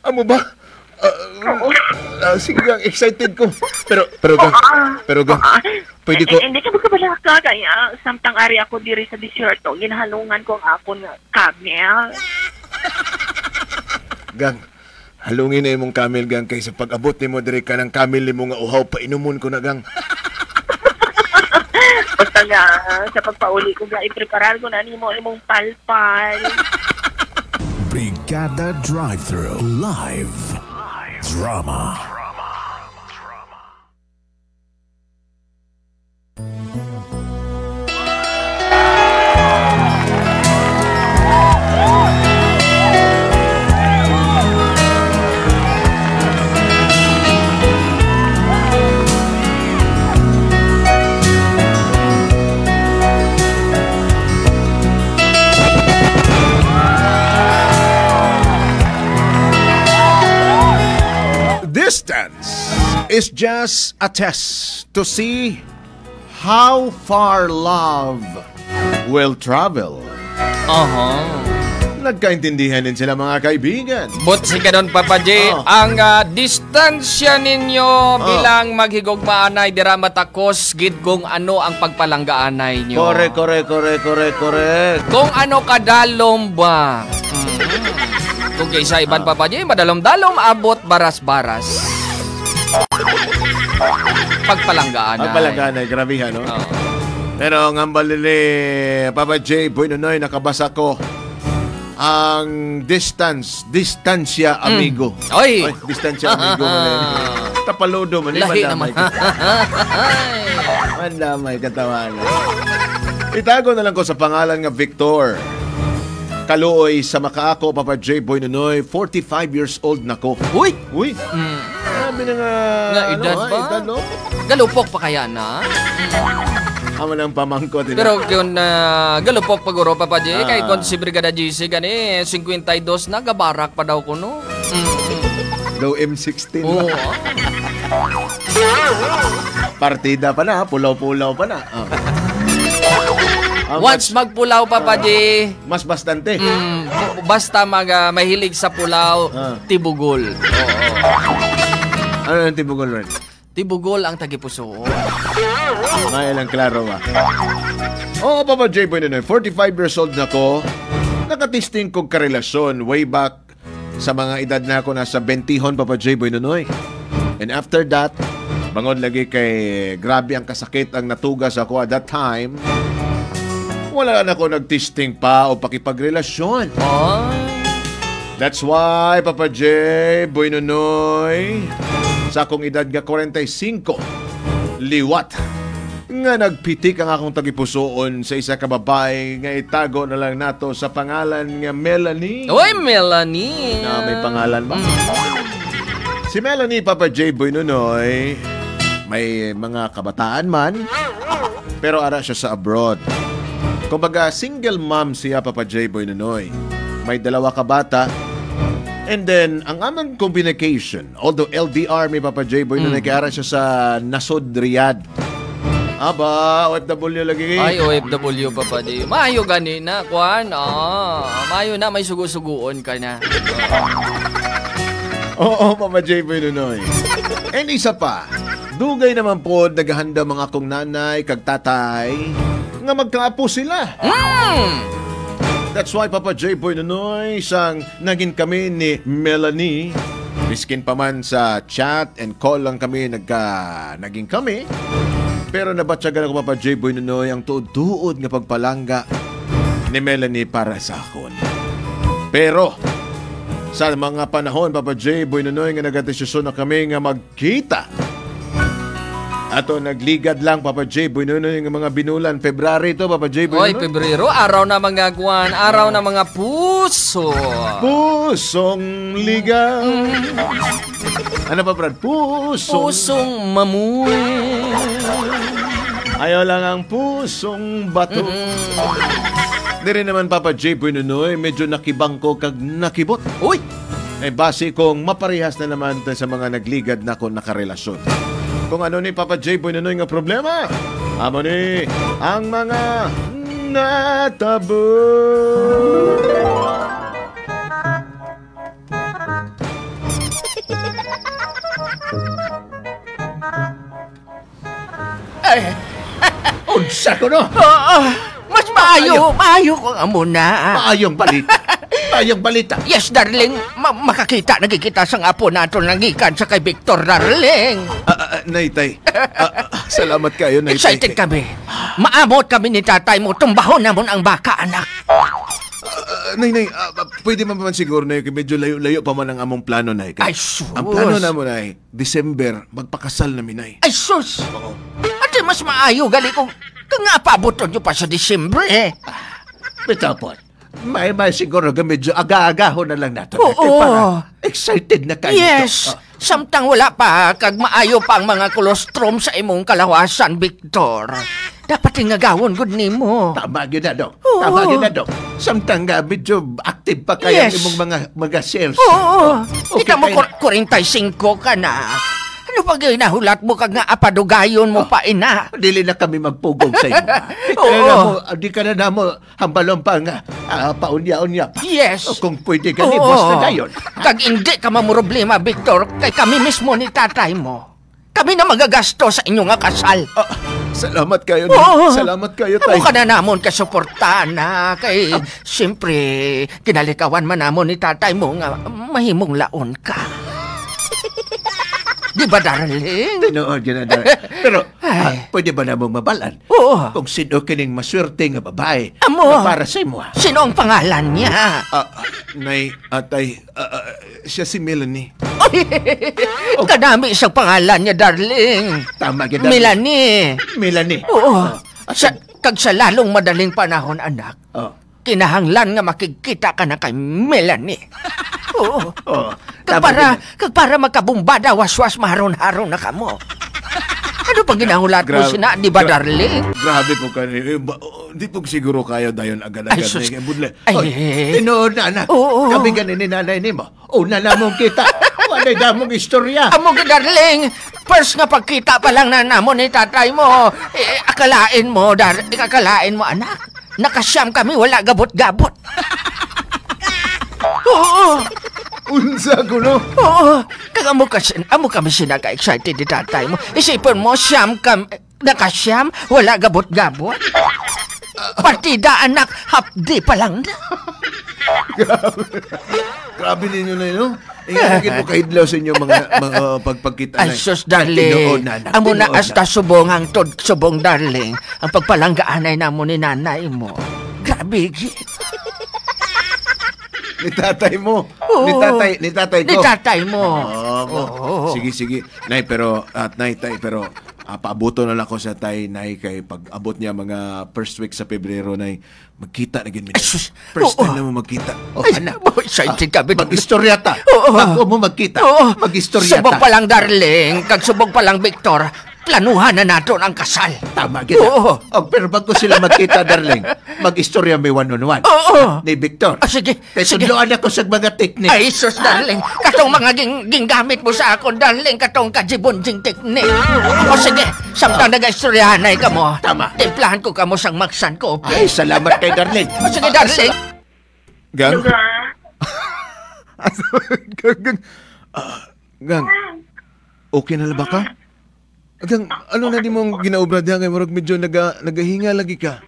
Amo ba? Oo. Sige gang, excited ko. Pero gang, pwede ko... Hindi ka magkabalaka kaya samtang ari ako diri sa disyerto, ginahalungan ko ang akon nga camel. Gang, halungin na imong camel gang kaysa pag-abot nimo diri ka ng camel nimo nga uhaw pa inumon ko na gang. Basta nga, sa pagpauli ko nga, ipreparar ko na nimo imong palpal. Brigada Drive-Thru Live Drama. Distance is just a test to see how far love will travel. Nagkaintindihan din sila mga kaibigan. But si kanon Papa J, ang distansya ninyo bilang maghigugmaanay dira matakos gid kung ano ang pagpalanggaanay nyo. Correct. Kung ano kadalom ba? Kung kaysa iban Papa J, madalom-dalom abot baras-baras. Pagpalanggaanay. Pagpalanggaanay, grabihan, no? Pero ang ambalili, Papa J, Boy Nonoy, nakabasa ko ang distansya amigo. Oy, distansya amigo. Tapaludo man. Lahi naman. Mandamay katawan. Itago na lang ko sa pangalan nga Victor. Kaluoy sa Makaako, Papa J. Boy Nonoy, 45 years old na ko. Uy! Sabi na nga edad ba? Edad, no? Galupok pa kaya na? Ama ng pamangkot. Pero kung galupok paguro, Papa J, kay kung si Brigada GC gani, 52 na, gabarak pa daw ko, no? Low M16 Oo. Partida pa na, pulaw-pulaw pa na. Once magpulaw, Papa J, mas bastante. Basta mahilig sa pulaw, tibugol. Ano yung tibugol, Ren? Tibugol ang tagipuso. May lang klaro ba? Oo, Papa J. Boy Nonoy, 45 years old na ko. Nakatisting kong karelasyon way back sa mga edad na ako nasa 20hon, Papa J. Boy Nonoy. And after that, bangod lagi kay grabe ang kasakit ang natugas ako at that time. Wala na ako nagtisting pa o pakipagrelasyon. That's why, Papa J, Boy Nonoy, sa akong edad nga 45, liwat, nga nagpitik ang akong tagipusoon sa isa ka babae nga itago na lang nato sa pangalan nga Melanie. Oy, Melanie! Na may pangalan ba? Si Melanie, Papa J, Boy Nonoy, may mga kabataan man, pero ara siya sa abroad. Kumbaga, single mom siya, Papa J. Boy Nonoy. May 2 ka bata. And then, ang aming communication, although LDR may Papa J. Boy Nonoy, kaya siya sa Nasod, Riyadh. Aba, OFW lagi. Ay, OFW, Papa J. Mayo gani na, Kwan. Mayo na, may sugo-suguon ka na. Oo, Papa J. Boy Nonoy. And isa pa, dugay naman po naghahanda mga akong nanay, kag tatay, nga magkaapo sila. That's why, Papa J. Boy Nonoy, sang naging kami ni Melanie, miskin pa man sa chat and call lang kami naging kami. Pero nabatsagan ako, Papa J. Boy Nonoy, ang tuod-tuod nga pagpalangga ni Melanie para sa akon. Pero sa mga panahon, Papa J. Boy Nonoy, nga nagadesisyon na kami nga magkita. Ato nagligad lang, Papa J. Boy Nonoy, ng mga binulan. February to, Papa J. Boy Nonoy. Oy, Pebrero, araw na mga Kwan, araw na mga puso. Pusong ligaw. Ano pa, Brad? Pusong mamuwi. Ayaw lang ang pusong bato. Di rin naman, Papa J. Boy Nonoy, medyo nakibangko kag nakibot. Uy! Base kong maparehas na naman sa mga nagligad na ko nakarelasyon. Kung ano ni Papa J. Boy Nonoy nga problema, amo ni ang mga natabo. Ay, Unsa ko no? mas maayo ko nga muna. Maayong balita. Maayong balita. Yes, darling. Nakikita sa apo nato nangikan sa kay Victor, darling. Nay, tay. Salamat kayo, nay. Excited kami. Maamot kami ni tatay mo. Tumbahon namon ang baka, anak. Nay, pwede man siguro, nay, medyo layo-layo pa man ang among plano, nay. Ay, sus. Ang plano na mo, nay, December, magpakasal namin, nay. Ay, sus. Ate, mas maayo. Gali kung nga pabuton nyo pa sa Disyembre, eh. Bitapon. May siguro medyo aga-agahon na lang nato. Oo. Para excited na kayo. Yes. Samtang wala pa, kag maayo pa ang mga kolostrum sa imong kalawasan, Victor. Dapat ingagawon gud nimo. Tama yun na, Dok. Oo. Tama yun na, Dok. Samtang medyo active pa kayo Yes. imong mga sales. Oo. Okay, Kita mo, kaya- 45 ka na. Ano pag nahulat mo kag nga apadugayon mo pa, ina? Dili na kami magpugong sa inyo. Oo. Di ka na namo hambalong pa nga paunya-unya pa. Yes. O kung pwede ka ni boss na gayon. Kag hindi ka mamroblema, Victor, kay kami mismo ni tatay mo. Kami na magagasto sa inyo nga kasal. Salamat kayo. Oo. Salamat kayo, Amo tay. ka na namon kasuportahan na kay siyempre kinalikawan man namon ni tatay mo nga mahimong laon ka. Di ba, darling? Tinood yun na. Pero, Ay. pwede ba namang mabalan? Oo. Kung sino kining maswerte nga babae Amo. na para sa imo. Sino ang pangalan niya? Nay, atay, siya si Melanie. Kadami isang pangalan niya, darling. Tama yun. Melanie. Melanie. Oo. Kag sa lalong madaling panahon, anak, Oh. kinahanglan nga makikita ka na kay Melanie. Oo. Oh. Kag para magkabumbada, waswas maharon-haron na kamo. Ano pag ginahulat mo Grabe. sina, di ba, darling? Grabe po kanina. Di po siguro kayo dayon agad-agad. Ay, sus. Budle. Ay. Tinood na, anak. Oo. Kami ganin ni nanay ni mo. Una na mong kita. Wala damong istorya. Amo ka, darling. First nga pagkita pa lang na namon ni tatay mo, akalain mo, anak. Nakasyam kami, wala gabot-gabot. Oo. Unsa ko, no? Oo. Kag amo kami sinaka-excited ni tatay mo. Isipon mo, nakasyam, wala gabot-gabot. Partida, anak, hapdi pa lang na. Grabe ninyo na yun, no? Ingagin mo kahidlaw sa inyo mga pagpagkita na. Ay, sus, darling. Amo na hasta subong ang subong, darling. Ang pagpalanggaanay namo ni nanay mo. Grabe, Ni tatay mo. Oo. Ni tatay ko. ni tatay mo. Oo. Sige. Nay, pero, tay, pero, paabuto na lang ko sa tay, nay, kay pag-abot niya mga first week sa Pebrero, nay, magkita na gin. Ay, sus. First Oo. time na mo magkita. O, Ay, anak. excited kami. Mag-istorya ta. Oo. Bago mo magkita. Oo. Mag-istorya Subog ta. pa lang, darling. Kag subog pa lang, Victor. Planuhan na naton ang kasal. Tama, kita. Oo. Pero bago sila magkita, darling, mag-istorya may one-on-one. Oo. Ni Victor. Sige. Kaya sudloan ako sa mga teknik. Ay, sus, darling. Katong mga ginggamit mo sa akon, darling. Katong kajibunjing teknik. O sige, samtang nag-istoryahanay ka mo. Tama. Timplahan ko ka mo sang maksan ko. Ay, salamat kay darling. O sige, darling. Gang? Diba? Gang, okay na ba ka? Gang, ano na di mong ginaubra diyan kay murag medyo nagahinga lagi ka?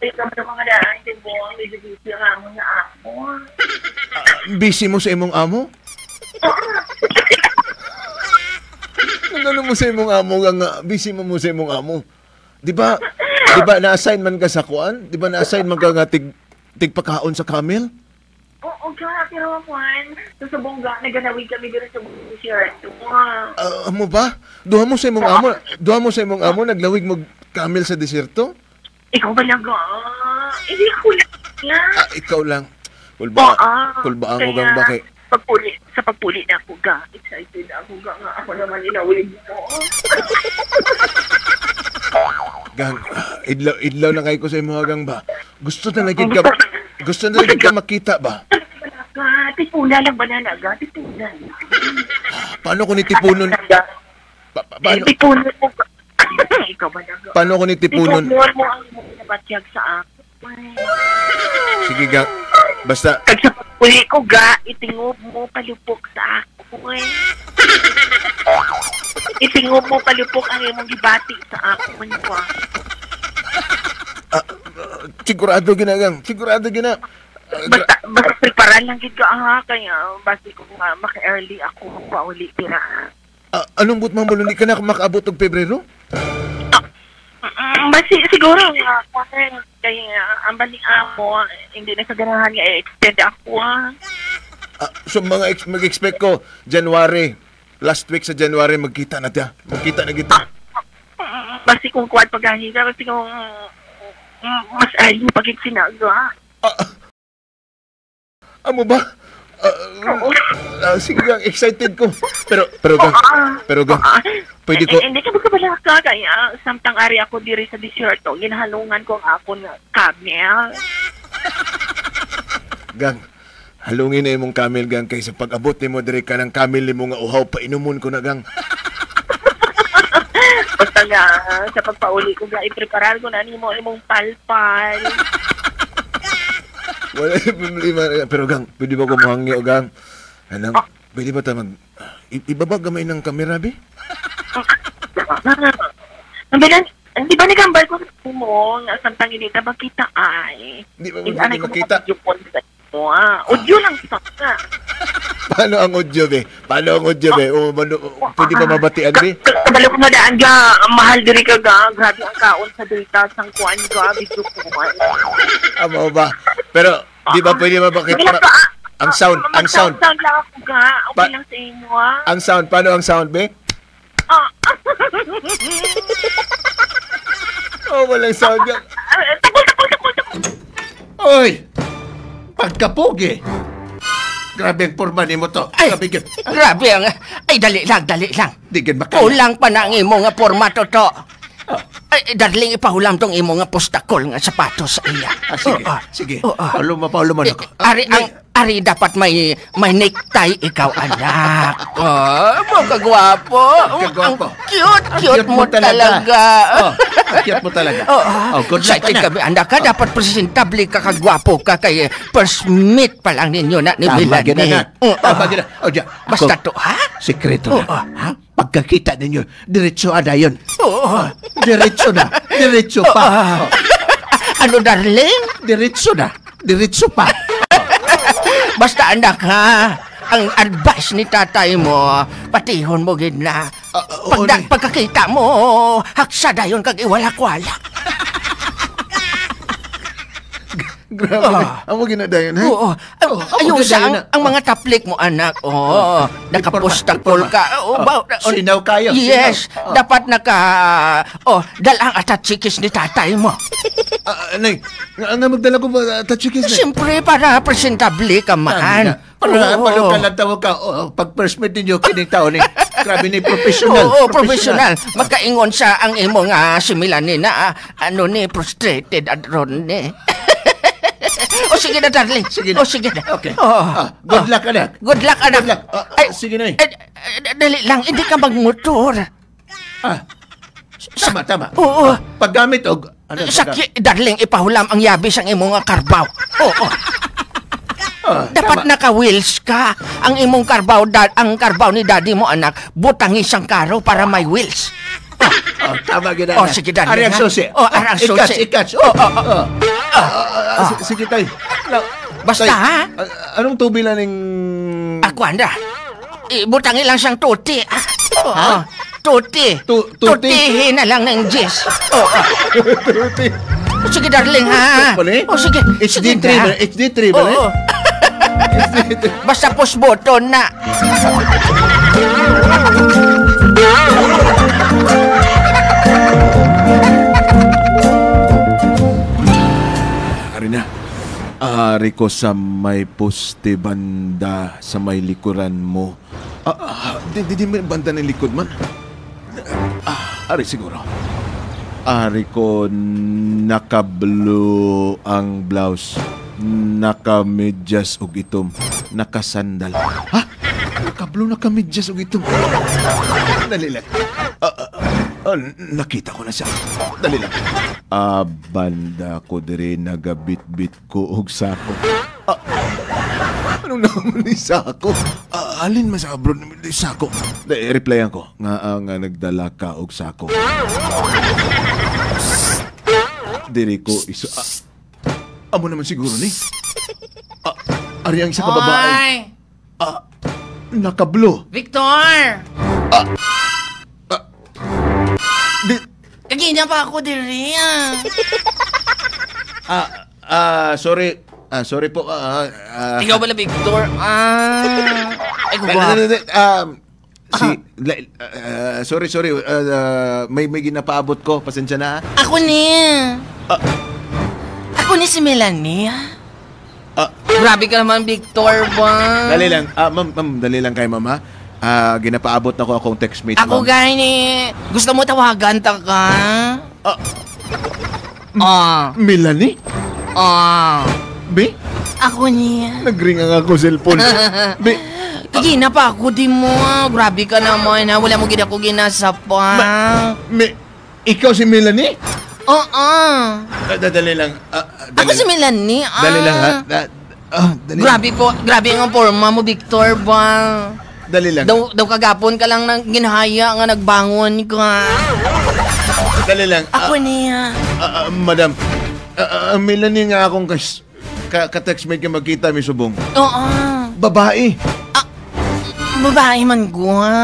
Ikaw na mga daan, din mo, medyo busy nga mo na ako. Busy mo sa imong amo? Ano mo sa imong amo nga busy mo sa imong amo? Di ba na-assign man ka sa kuan? Di ba na-assign man ka nga tigpakaon sa camel? Oo, pero Juan, sa bongga, naganawid kami dito sa shirt. Amo ba? Duha mo sa imong amo naglawig mo camel sa deserto? Ikaw ba lang hindi ako lang. Ikaw lang. Kulba ang Kaya, ugang ba kay sa pagpuli na ako ga. Excited na ako ga nga. Ako naman inawid mo. Gang, idlaw na kay ko sa imong gang ba? Gusto na lagi ka makita ba? Tipuna lang ba na naga? Tipuna. Paano ko ni tipunon? Paano? Tipunan mo ba? Ikaw ba naga? Paano ko ni tipunon? Tipunan mo ang nabatyag sa ako. Sige, gang. Basta, Kag sa pag-uli ko ga, itingob mo palupok sa ako eh. Itingob mo palupok ang imong gibati sa ako man ko. sigurado ginagang. Sigurado gina. Basta preparan lang gid ka ha kaya basi ko nga maka-early ako pauli tira. Anong but mamuluni ka na makaabot og Pebrero? Basi siguro nga kaya ang balik ako hindi na sa ganahan nga i-extend ako ha. So mag-expect ko January. Last week sa January magkita na ta. Magkita na kita. Basi kung kuwan paghahiga basi kung mas early pagig sinaga. Amo ba? Sige gang, excited ko. Pero gang, pwede ko... Hindi ka magkabalaka kaya samtang ari ako diri sa disyerto, ginahalungan ko ang ako na camel. Gang, halungin na imong camel gang kaysa pag-abot ni mo diri ka ng camel ni mo nga uhaw pa inumon ko na gang. Basta nga, sa pagpauli ko nga, i-prepare ko na imong palpal. Wala yung problema. Pero gang, pwede ba ko mahangyo gang? Anong, pwede ba tayo ibaba gamay ng kamera, be? Hindi ba nagambal ko mo nga samtang hindi na magkita ay? Hindi ba makita? Audio lang sa ka. Paano ang audio, be? Pwede ba mabatian, be? Kabalo ko na daan ga, mahal diri ka ga, grabe ang kaon sa data sang kuan ga, video ko. Amo ba? Pero, di ba pwede mabakita? Ang sound. Sound lang ako ga, okay lang sa inyo ha. Ang sound, paano ang sound, be? Walang sound ga. Takol. Oy! Pagkapogi! Grabe ang porma ni mo to. Grabe ang... Ay, dali lang. Di gan makaya. Kulang pa na ang imo nga formato to. Ay, darling, ipahulam tong imo nga postakol nga sapatos sa iya. Sige. Paulo mo ako. Ari dapat may necktie ikaw, anak. Mo kagwapo. Ang cute mo talaga. Cute mo talaga. Good luck, Excited anak. kami, anak ka. Dapat presentable ka, kagwapo ka. Kay first meet pa lang ninyo na ni Melanie. Tama gina. Basta to, ha? Sekreto na. Pagkakita ninyo, diretso ada yun. Diretso pa. Ano, darling? Diretso pa. Basta, anak, ha? Ang advice ni tatay mo, patihon mo gid na. Pagkakita mo, haksada yun kag iwalak-walak. Grabe. Amo ginadayon, ha? Ayun ang mga taplik mo, anak. Nakapostakol ka. Sinaw kayo. Yes, dapat dalang atatsikis ni tatay mo. Nay, magdala ko ba tachikis na? Siyempre, para presentable ka man. Paano ka lang tawag ka? Pag first meet ninyo, kining tao ni. Grabe ni professional. Professional. Magkaingon sa ang imo nga similan ni na frustrated at ron ni. Sige na, darling. Sige na. Okay. Good luck, anak. Good luck, anak. Sige na. Dali lang, hindi ka magmotor. Tama. Oo. Paggamit og... Darling, ipahulam ang yabi sang imo nga karbaw. Dapat naka-wheels ka. Ang imong karbaw, ang karbaw ni daddy mo, anak, butangis ang karo para may wheels. Tama gina. Sige, darling. Ariang susi. Ariang susi. Ikats. Sige, tay. Basta, ha? Anong tubi lang ng... Ako, anda. Butangin lang siyang tuti. Tuti. Tutihin na lang ng Jess. Tuti. Sige, darling, ha? Sige. HD3 ba? Basta push button na. Arina, ari ko sa may poste banda sa may likuran mo. Di may banda ng likod man. Ari siguro. Ari ko naka-blue ang blouse. Naka-medyas og itom. Naka-sandal. Ha? Naka-blue, naka-medyas og itom. Dali lang. Nakita ko na siya. Dali lang. Banda ko dire nagabit-bit ko og sako. Anong naman ni Sako? Alin man sa abroad ni Sako? Replyan ko. Nga nagdala ka og Sako. Diri ko iso... amo naman siguro ni. Ari ang isa ka babae. Oy! Nakablo. Victor! Di... Kagina pa ako diri sorry. Sorry po. Ikaw pala, Victor. Ay, guba. Sorry. May ginapaabot ko. Pasensya na. Ako ni. Ako ni si Melanie. Grabe ka naman, Victor, ba? Dali lang. Ma'am, dali lang kay mama. Ginapaabot na ko akong textmate, Ako ma'am. gani. Gusto mo tawagan ta ka? Melanie? Be? Ako ni. Nagring ang ako cellphone. Be? Kagina pa ako di mo. Grabe ka naman ha. Wala mo gina ko ginasapa. Ikaw si Melanie? Oo. Dali lang. Ako si Melanie. Dali lang ha. Dali. Grabe ang forma mo, Victor, ba? Dali lang. Daw kagapon ka lang nang ginahaya nga nagbangon ka. Dali lang. Ako niya. Madam, Melanie nga akong ka-textmate ka magkita, may subong. Oo. Babae. Babae man ko ha.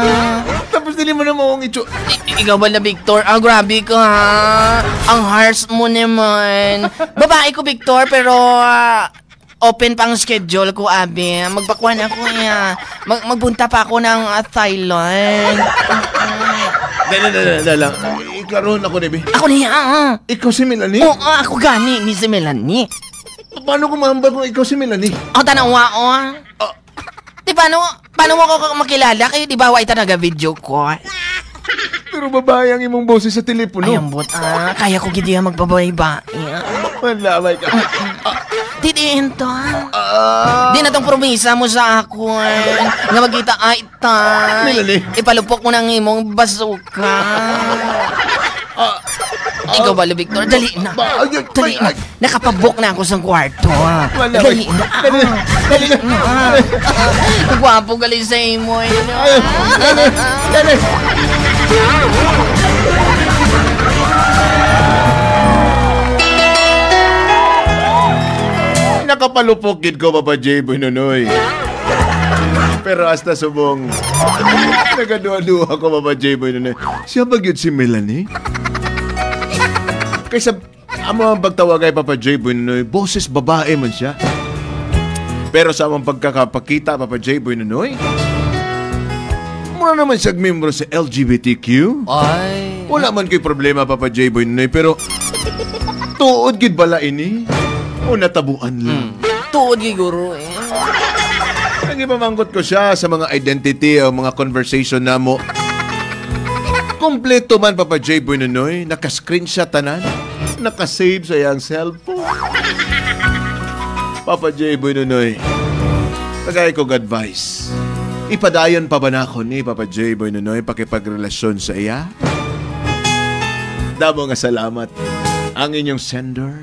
Tapos dili mo na mawang ito. Ikaw ba na, Victor? Grabe ka ha. Ang harsh mo naman. Babae ko, Victor, pero open pang schedule ko, abi. Magpakuan ako niya. Magbunta pa ako ng Thailand. Dali lang. Ikaroon ako, Debbie. Ako niya. Ikaw si Melanie? Oo, ako gani ni si Melanie. Paano ko mahambal kung ikaw si Melanie? Tanawa o. Di paano mo ako makilala? Kayo di ba wa ita naga-video ko? Pero babae ang imong boses sa telepono. Ay, ambot kaya ko gidi magbabay-bay. Wala, may ka. Didiin to. Di na tong promisa mo sa ako. Nga magkita ay ta. Melanie. Ipalupok mo ng imong basuka. Ikaw ba, Victor? Dali na. Dali na. Nakapabok na ako sa kwarto. Dali na. Dali na. Gwapo galing sa imo. Dali. Nakapalupok gid ko, Papa J. Nonoy. Pero hasta subong nagaduwa-duwa ko, Papa J. Nonoy. Siya ba yun si Melanie? Kaysa amo ang pagtawag kay Papa J. Nonoy, boses babae man siya. Pero sa among pagkakapakita, Papa J. Nonoy, mura naman siyang membro sa LGBTQ. Ay. Wala man ko'y problema, Papa J. Nonoy, pero tuod gid bala ini o natabuan lang. Tuod giguro eh. Nagipamanggot ko siya sa mga identity o mga conversation na mo. Kompleto man, Papa J. Nonoy, naka-screenshot tanan, naka-save sa iyang cellphone. Papa J. Nonoy, tagay kong advice. Ipadayon pa ba na ako ni Papa J. Nonoy pakipagrelasyon sa iya? Damo nga salamat ang inyong sender.